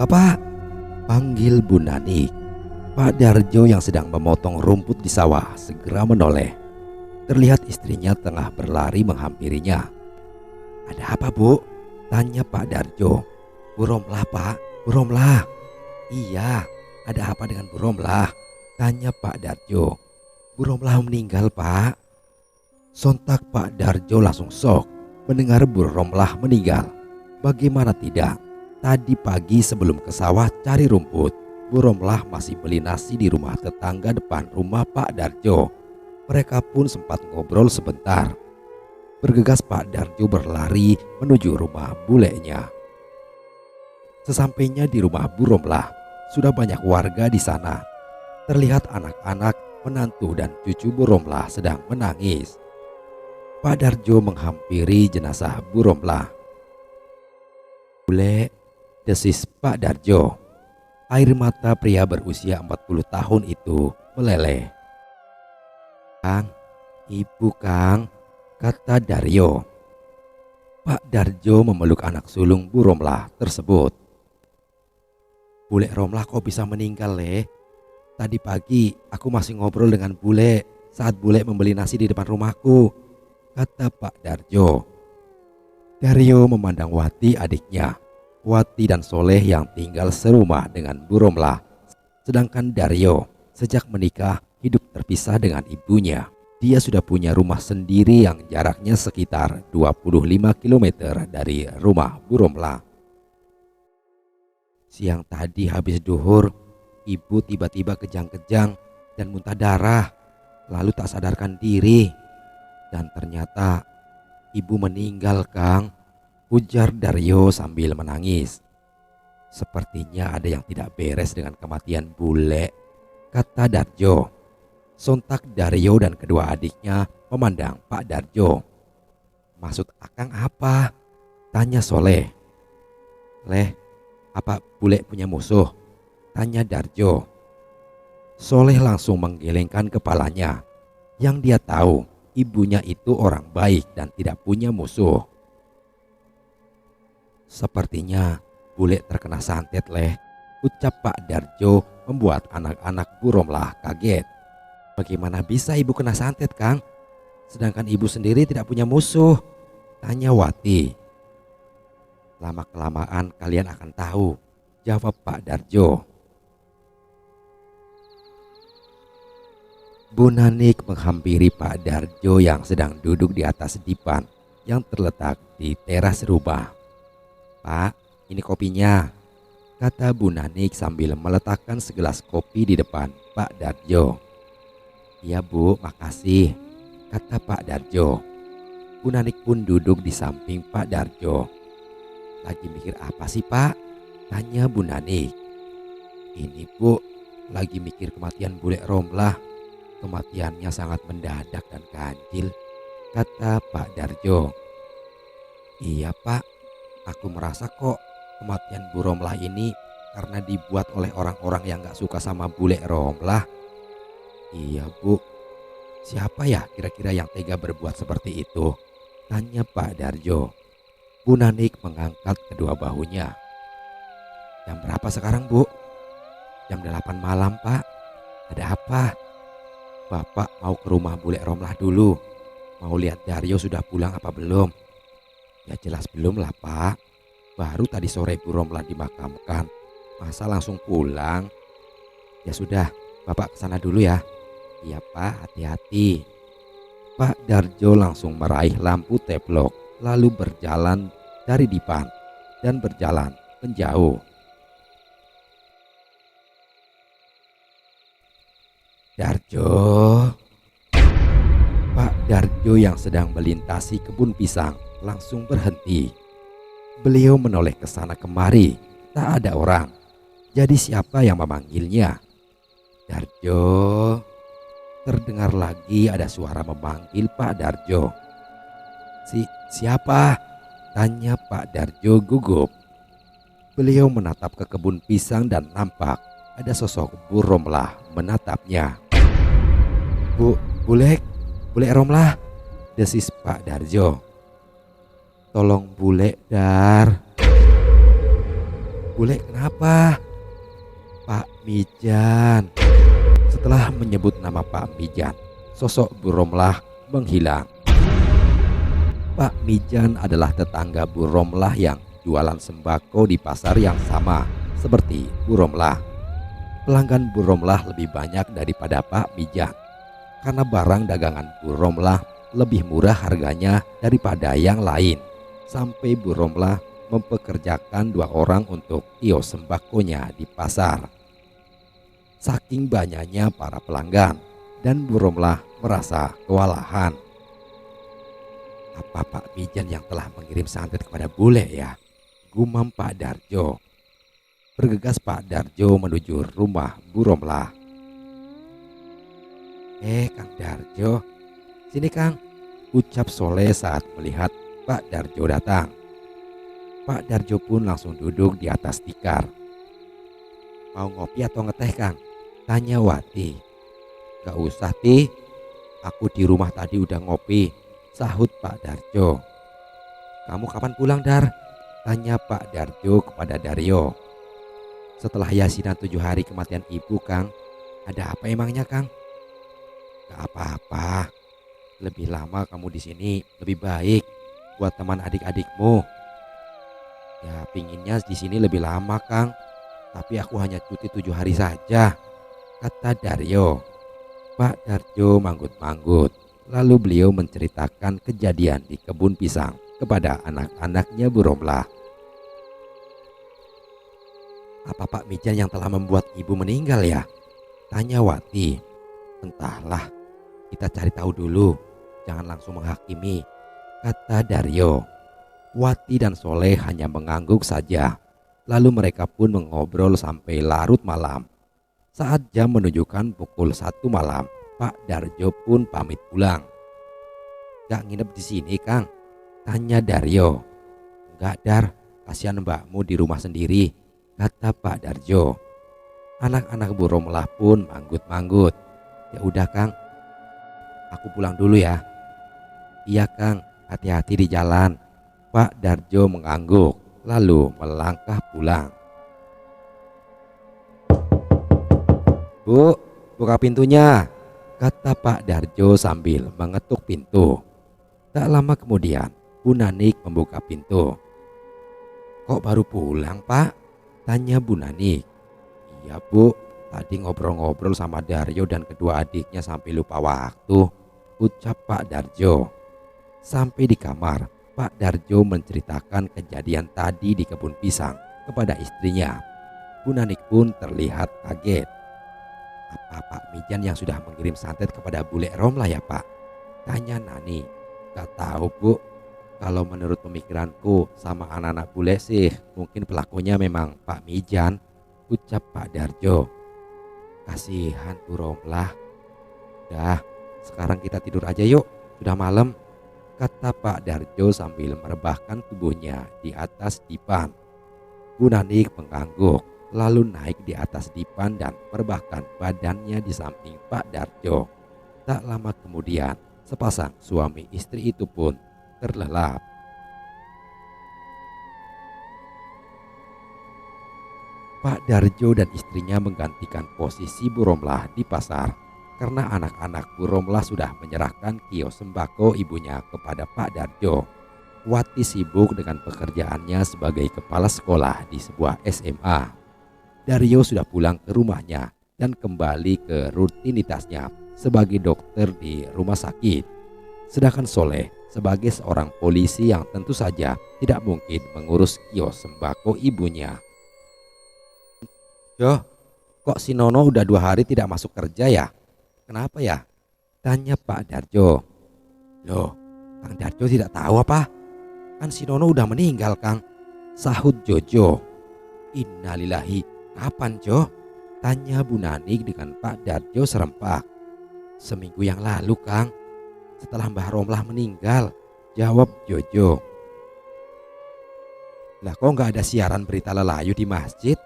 "Bapak!" panggil Bu Nanik. Pak Darjo yang sedang memotong rumput di sawah segera menoleh. Terlihat istrinya tengah berlari menghampirinya. "Ada apa, Bu?" tanya Pak Darjo. "Bu Romlah, Pak, Bu Romlah." "Iya, ada apa dengan Bu Romlah?" tanya Pak Darjo. "Bu Romlah meninggal, Pak." Sontak Pak Darjo langsung shock mendengar Bu Romlah meninggal. Bagaimana tidak? Tadi pagi sebelum ke sawah cari rumput, Bu Romlah masih beli nasi di rumah tetangga depan rumah Pak Darjo. Mereka pun sempat ngobrol sebentar. Bergegas Pak Darjo berlari menuju rumah bulenya. Sesampainya di rumah Bu Romlah, sudah banyak warga di sana. Terlihat anak-anak, menantu dan cucu Bu Romlah sedang menangis. Pak Darjo menghampiri jenazah Bu Romlah. "Bule," desis Pak Darjo. Air mata pria berusia 40 tahun itu meleleh. "Kang, Ibu Kang," kata Daryo. Pak Darjo memeluk anak sulung Bu Romlah tersebut. "Bule Romlah kok bisa meninggal, Le? Tadi pagi aku masih ngobrol dengan Bule saat Bule membeli nasi di depan rumahku," kata Pak Darjo. Daryo memandang Wati adiknya. Wati dan Soleh yang tinggal serumah dengan Bu Romlah. Sedangkan Daryo sejak menikah hidup terpisah dengan ibunya. Dia sudah punya rumah sendiri yang jaraknya sekitar 25 km dari rumah Bu Romlah. Siang tadi habis duhur, ibu tiba-tiba kejang-kejang dan muntah darah, lalu tak sadarkan diri. Dan ternyata ibu meninggal, Kang, ujar Daryo sambil menangis. "Sepertinya ada yang tidak beres dengan kematian Bule," kata Darjo. Sontak Daryo dan kedua adiknya memandang Pak Darjo. "Maksud Akang apa?" tanya Soleh. "Leh, apa Bule punya musuh?" tanya Darjo. Soleh langsung menggelengkan kepalanya. Yang dia tahu, ibunya itu orang baik dan tidak punya musuh. "Sepertinya Bule terkena santet, Leh," ucap Pak Darjo membuat anak-anak Bu Romlah kaget. "Bagaimana bisa ibu kena santet, Kang? Sedangkan ibu sendiri tidak punya musuh?" tanya Wati. "Lama-kelamaan kalian akan tahu," jawab Pak Darjo. Bu Nanik menghampiri Pak Darjo yang sedang duduk di atas dipan yang terletak di teras rumah. "Pak, ini kopinya," kata Bu Nanik sambil meletakkan segelas kopi di depan Pak Darjo. "Iya Bu, makasih," kata Pak Darjo. Bu Nanik pun duduk di samping Pak Darjo. "Lagi mikir apa sih, Pak?" tanya Bu Nanik. "Ini Bu, lagi mikir kematian Bule Romlah. Kematiannya sangat mendadak dan ganjil," kata Pak Darjo. "Iya Pak, aku merasa kok kematian Bu Romlah ini karena dibuat oleh orang-orang yang gak suka sama Bule Romlah." "Iya Bu, siapa ya kira-kira yang tega berbuat seperti itu?" tanya Pak Darjo. Bu Nanik mengangkat kedua bahunya. "Jam berapa sekarang Bu?" "Jam 8 malam Pak." "Ada apa?" "Bapak mau ke rumah Bule Romlah dulu. Mau lihat Daryo sudah pulang apa belum?" "Ya jelas belum lah Pak. Baru tadi sore Bu Romlah dimakamkan. Masa langsung pulang?" "Ya sudah, Bapak kesana dulu ya." "Iya Pak, hati-hati." Pak Darjo langsung meraih lampu teplok lalu berjalan dari dipan dan berjalan menjauh. "Darjo." Pak Darjo yang sedang melintasi kebun pisang langsung berhenti. Beliau menoleh ke sana kemari, tak ada orang. Jadi siapa yang memanggilnya? "Darjo." Terdengar lagi ada suara memanggil Pak Darjo. Siapa?" tanya Pak Darjo gugup. Beliau menatap ke kebun pisang dan nampak ada sosok Bu Romlah menatapnya. Bule Romlah," desis Pak Darjo. "Tolong Bule, Dar." Bu Bule kenapa? Pak Mijan. Setelah menyebut nama Pak Mijan, sosok Bu Romlah menghilang. Pak Mijan adalah tetangga Bu Romlah yang jualan sembako di pasar yang sama seperti Bu Romlah. Pelanggan Bu Romlah lebih banyak daripada Pak Mijan karena barang dagangan Bu Romlah lebih murah harganya daripada yang lain. Sampai Bu Romlah mempekerjakan 2 orang untuk kios sembakonya di pasar. Saking banyaknya para pelanggan dan Bu Romlah merasa kewalahan. Apa Pak Mijan yang telah mengirim santet kepada bule ya? Gumam Pak Darjo. Bergegas Pak Darjo menuju rumah Bu Romlah. Kang Darjo, sini Kang, ucap Soleh saat melihat Pak Darjo datang. Pak Darjo pun langsung duduk di atas tikar. Mau ngopi atau ngeteh Kang? Tanya Wati. Gak usah Ti, aku di rumah tadi udah ngopi, sahut Pak Darjo. Kamu kapan pulang Dar? Tanya Pak Darjo kepada Daryo. Setelah yasinan 7 hari kematian ibu Kang. Ada apa emangnya Kang? Gak apa-apa, lebih lama kamu di sini lebih baik buat teman adik-adikmu. Ya pinginnya di sini lebih lama Kang, tapi aku hanya cuti 7 hari saja, kata Daryo. Pak Darjo manggut-manggut. Lalu beliau menceritakan kejadian di kebun pisang kepada anak-anaknya Bu Romlah. Apa Pak Mijan yang telah membuat ibu meninggal ya? Tanya Wati. Entahlah, kita cari tahu dulu, jangan langsung menghakimi, kata Daryo. Wati dan Soleh hanya mengangguk saja. Lalu mereka pun mengobrol sampai larut malam. Saat jam menunjukkan pukul 1 malam, Pak Darjo pun pamit pulang. Gak nginep di sini Kang? Tanya Daryo. Enggak Dar, kasihan mbakmu di rumah sendiri, kata Pak Darjo. Anak-anak Bu Romlah pun manggut-manggut. Ya udah Kang, aku pulang dulu ya. Iya Kang, hati-hati di jalan. Pak Darjo mengangguk lalu melangkah pulang. Bu, buka pintunya, kata Pak Darjo sambil mengetuk pintu. Tak lama kemudian Bu Nanik membuka pintu. Kok baru pulang Pak? Tanya Bu Nanik. Iya Bu, tadi ngobrol-ngobrol sama Daryo dan kedua adiknya sampai lupa waktu, ucap Pak Darjo. Sampai di kamar, Pak Darjo menceritakan kejadian tadi di kebun pisang kepada istrinya. Bu Nanik pun terlihat kaget. Apa Pak Mijan yang sudah mengirim santet kepada bule Romlah ya Pak? Tanya Nani. Gak tahu Bu, kalau menurut pemikiranku sama anak-anak bule sih mungkin pelakunya memang Pak Mijan, ucap Pak Darjo. Kasihan Bu Romlah. Dah, sekarang kita tidur aja yuk, sudah malam, kata Pak Darjo sambil merebahkan tubuhnya di atas dipan. Bu Nanik mengangguk lalu naik di atas dipan dan merebahkan badannya di samping Pak Darjo. Tak lama kemudian sepasang suami istri itu pun terlelap. Pak Darjo dan istrinya menggantikan posisi Bu Romlah di pasar karena anak-anak Bu Romlah sudah menyerahkan kios sembako ibunya kepada Pak Darjo. Wati sibuk dengan pekerjaannya sebagai kepala sekolah di sebuah SMA. Daryo sudah pulang ke rumahnya dan kembali ke rutinitasnya sebagai dokter di rumah sakit. Sedangkan Soleh sebagai seorang polisi yang tentu saja tidak mungkin mengurus kios sembako ibunya. Joh, kok si Nono udah 2 hari tidak masuk kerja ya? Kenapa ya? Tanya Pak Darjo. Loh, Kang Darjo tidak tahu apa? Kan si Nono udah meninggal Kang, sahut Jojo. Innalillahi, kapan Jo? Tanya Bu Nanik dengan Pak Darjo serempak. Seminggu yang lalu Kang, setelah Mbah Romlah meninggal, jawab Jojo. Lah kok gak ada siaran berita lelayu di masjid?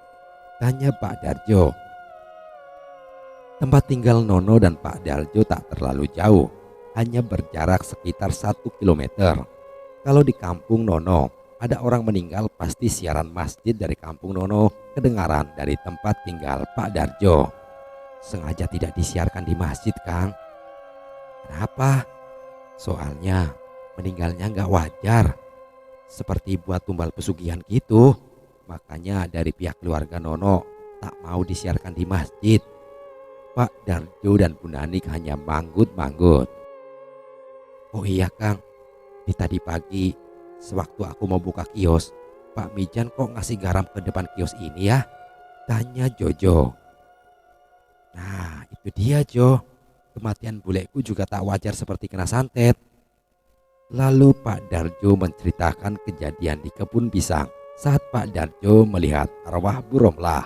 Tanya Pak Darjo. Tempat tinggal Nono dan Pak Darjo tak terlalu jauh, hanya berjarak sekitar 1 kilometer. Kalau di kampung Nono, ada orang meninggal pasti siaran masjid dari kampung Nono kedengaran dari tempat tinggal Pak Darjo. Sengaja tidak disiarkan di masjid, Kang. Kenapa? Soalnya meninggalnya nggak wajar, seperti buat tumbal pesugihan gitu. Makanya dari pihak keluarga Nono tak mau disiarkan di masjid. Pak Darjo dan Bu Nanik hanya manggut-manggut. Oh iya Kang, di tadi pagi sewaktu aku mau buka kios, Pak Mijan kok ngasih garam ke depan kios ini ya? Tanya Jojo. Nah itu dia Jo, kematian bulekku juga tak wajar seperti kena santet. Lalu Pak Darjo menceritakan kejadian di kebun pisang saat Pak Darjo melihat arwah Bu Romlah.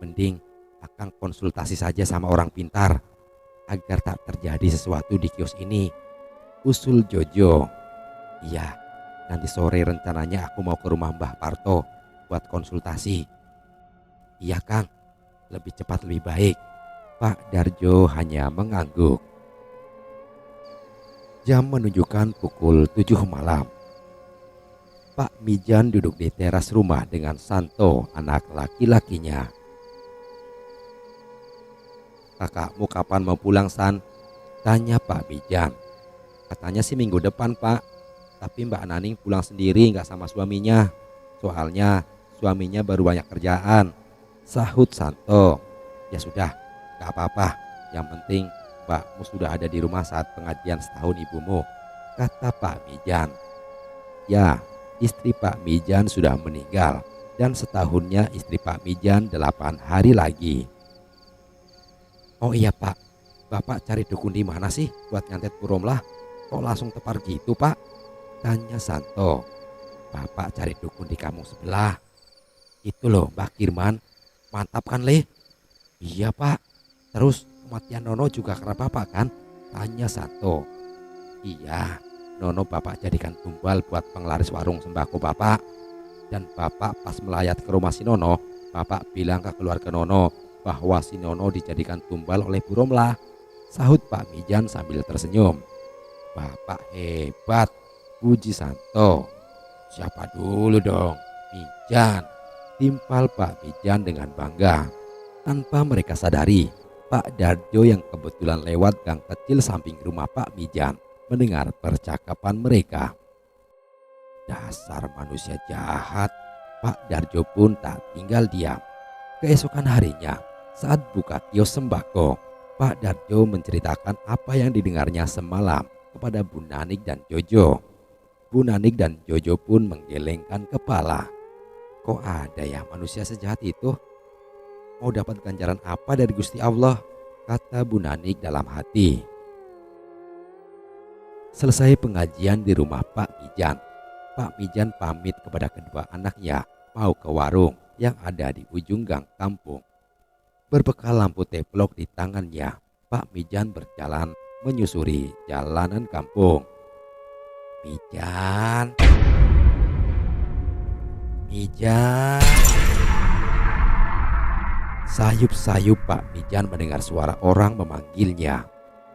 Mending Akang konsultasi saja sama orang pintar agar tak terjadi sesuatu di kios ini, usul Jojo. Iya, nanti sore rencananya aku mau ke rumah Mbah Parto buat konsultasi. Iya Kang, lebih cepat lebih baik. Pak Darjo hanya mengangguk. Jam menunjukkan pukul 7 malam. Pak Mijan duduk di teras rumah dengan Santo, anak laki-lakinya. Kakakmu kapan mau pulang San? Tanya Pak Mijan. Katanya sih minggu depan Pak, tapi Mbak Naning pulang sendiri nggak sama suaminya. Soalnya suaminya baru banyak kerjaan, sahut Santo. Ya sudah, nggak apa-apa. Yang penting Mbakmu sudah ada di rumah saat pengajian setahun ibumu, kata Pak Mijan. Ya, istri Pak Mijan sudah meninggal dan setahunnya istri Pak Mijan 8 hari lagi. Oh iya Pak, Bapak cari dukun di mana sih buat nyantet Bu Romlah? Kok langsung tepar gitu Pak? Tanya Santo. Bapak cari dukun di kampung sebelah. Itu loh Mbak Kirman, mantap kan Le? Iya Pak, terus kematian Nono juga karena Bapak kan? Tanya Santo. Iya, Nono Bapak jadikan tumbal buat penglaris warung sembako Bapak. Dan Bapak pas melayat ke rumah si Nono, Bapak bilang ke keluarga Nono bahwa si Nono dijadikan tumbal oleh Bu Romlah, sahut Pak Mijan sambil tersenyum. Bapak hebat, puji Santo. Siapa dulu dong? Mijan, timpal Pak Mijan dengan bangga. Tanpa mereka sadari, Pak Darjo yang kebetulan lewat gang kecil samping rumah Pak Mijan mendengar percakapan mereka. Dasar manusia jahat, Pak Darjo pun tak tinggal diam. Keesokan harinya, saat buka kios sembako, Pak Darjo menceritakan apa yang didengarnya semalam kepada Bu Nanik dan Jojo. Bu Nanik dan Jojo pun menggelengkan kepala. Kok ada ya manusia sejahat itu? Mau dapat ganjaran apa dari Gusti Allah? Kata Bu Nanik dalam hati. Selesai pengajian di rumah Pak Mijan, Pak Mijan pamit kepada kedua anaknya mau ke warung yang ada di ujung gang kampung. Berbekal lampu teplok di tangannya, Pak Mijan berjalan menyusuri jalanan kampung. Mijan, Mijan. Sayup-sayup Pak Mijan mendengar suara orang memanggilnya.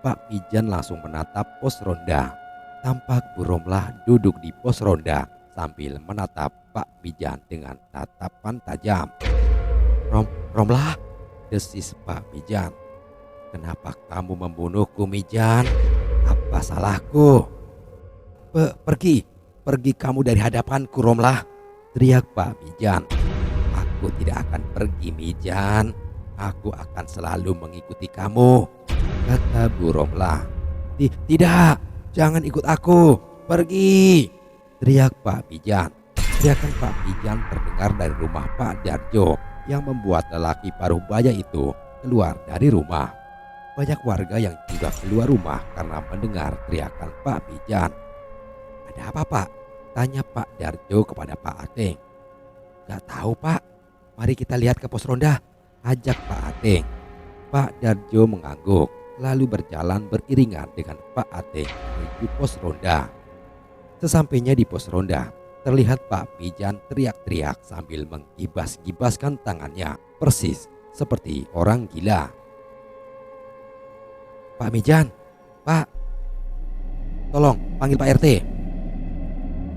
Pak Mijan langsung menatap pos ronda. Tampak Bu Romlah duduk di pos ronda sambil menatap Pak Mijan dengan tatapan tajam. Romlah, desis Pak Mijan. Kenapa kamu membunuhku Mijan? Apa salahku? Pergi kamu dari hadapanku Romlah, teriak Pak Mijan. Aku tidak akan pergi Mijan, aku akan selalu mengikuti kamu, kata Bu Romlah. Tidak, jangan ikut aku, pergi, teriak Pak Mijan. Teriakan Pak Mijan terdengar dari rumah Pak Darjo yang membuat lelaki paruh baya itu keluar dari rumah. Banyak warga yang juga keluar rumah karena mendengar teriakan Pak Mijan. Ada apa Pak? Tanya Pak Darjo kepada Pak Ateng. Gak tahu Pak, mari kita lihat ke pos ronda, ajak Pak Ateng. Pak Darjo mengangguk lalu berjalan beriringan dengan Pak Ateng menuju pos ronda. Sesampainya di pos ronda, terlihat Pak Mijan teriak-teriak sambil menggibas-gibaskan tangannya persis seperti orang gila. Pak Mijan, Pak, tolong panggil Pak RT.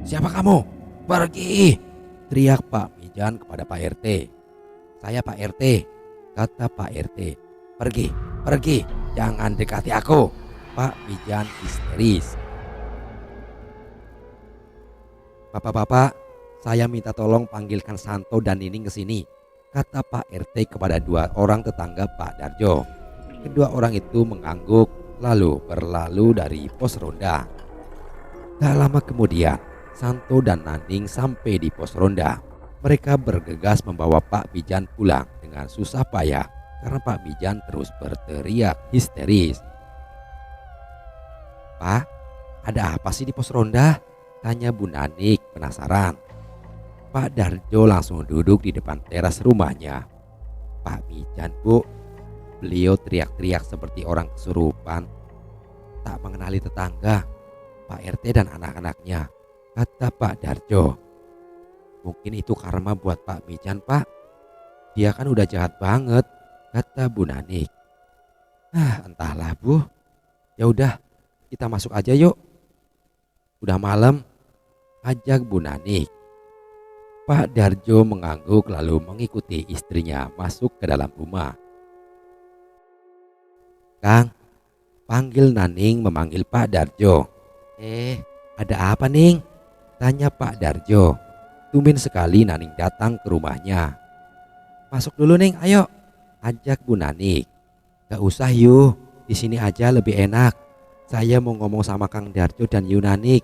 Siapa kamu? Pergi! Teriak Pak Mijan kepada Pak RT. Saya Pak RT, kata Pak RT. Pergi, pergi, jangan dekati aku. Pak Mijan histeris. Bapak-bapak, saya minta tolong panggilkan Santo dan Nining ke sini, kata Pak RT kepada dua orang tetangga Pak Darjo. Kedua orang itu mengangguk lalu berlalu dari pos ronda. Tak lama kemudian, Santo dan Naning sampai di pos ronda. Mereka bergegas membawa Pak Mijan pulang dengan susah payah karena Pak Mijan terus berteriak histeris. Pak, ada apa sih di pos ronda? Tanya Bu Nanik penasaran. Pak Darjo langsung duduk di depan teras rumahnya. Pak Mijan, Bu. Beliau teriak-teriak seperti orang kesurupan. Tak mengenali tetangga, Pak RT dan anak-anaknya, kata Pak Darjo. Mungkin itu karma buat Pak Mijan, Pak. Dia kan udah jahat banget, kata Bu Nanik. Entahlah, Bu. Ya udah, kita masuk aja yuk. Udah malam, ajak Bu Nanik. Pak Darjo mengangguk lalu mengikuti istrinya masuk ke dalam rumah. Kang, panggil Naning memanggil Pak Darjo. Ada apa Ning? Tanya Pak Darjo. Tumben sekali Naning datang ke rumahnya. Masuk dulu Ning, ayo, ajak Bu Nanik. Gak usah yuk, di sini aja lebih enak. Saya mau ngomong sama Kang Darjo dan Yunanik.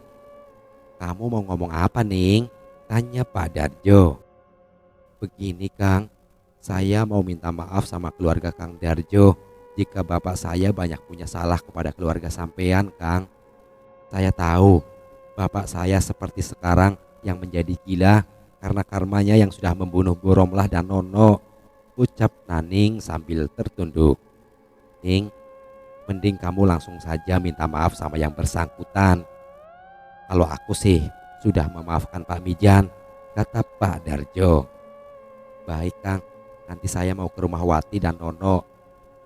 Kamu mau ngomong apa Ning? Tanya Pak Darjo. Begini Kang, saya mau minta maaf sama keluarga Kang Darjo jika bapak saya banyak punya salah kepada keluarga sampean Kang. Saya tahu bapak saya seperti sekarang yang menjadi gila karena karmanya yang sudah membunuh Bu Romlah dan Nono, ucap Naning sambil tertunduk. Ning, mending kamu langsung saja minta maaf sama yang bersangkutan. Kalau aku sih sudah memaafkan Pak Mijan, kata Pak Darjo. Baik Kang, nanti saya mau ke rumah Wati dan Nono.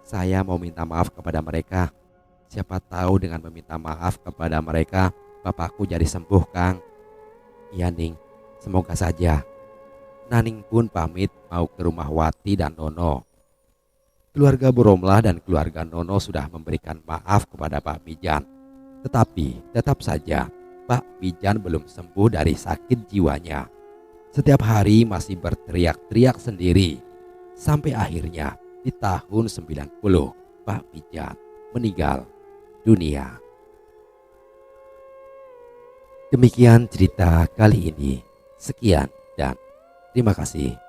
Saya mau minta maaf kepada mereka. Siapa tahu dengan meminta maaf kepada mereka, bapakku jadi sembuh Kang. Iya Ning, semoga saja. Naning pun pamit mau ke rumah Wati dan Nono. Keluarga Bu Romlah dan keluarga Nono sudah memberikan maaf kepada Pak Mijan. Tetapi tetap saja Pak Mijan belum sembuh dari sakit jiwanya. Setiap hari masih berteriak-teriak sendiri. Sampai akhirnya di tahun 90 Pak Mijan meninggal dunia. Demikian cerita kali ini. Sekian dan terima kasih.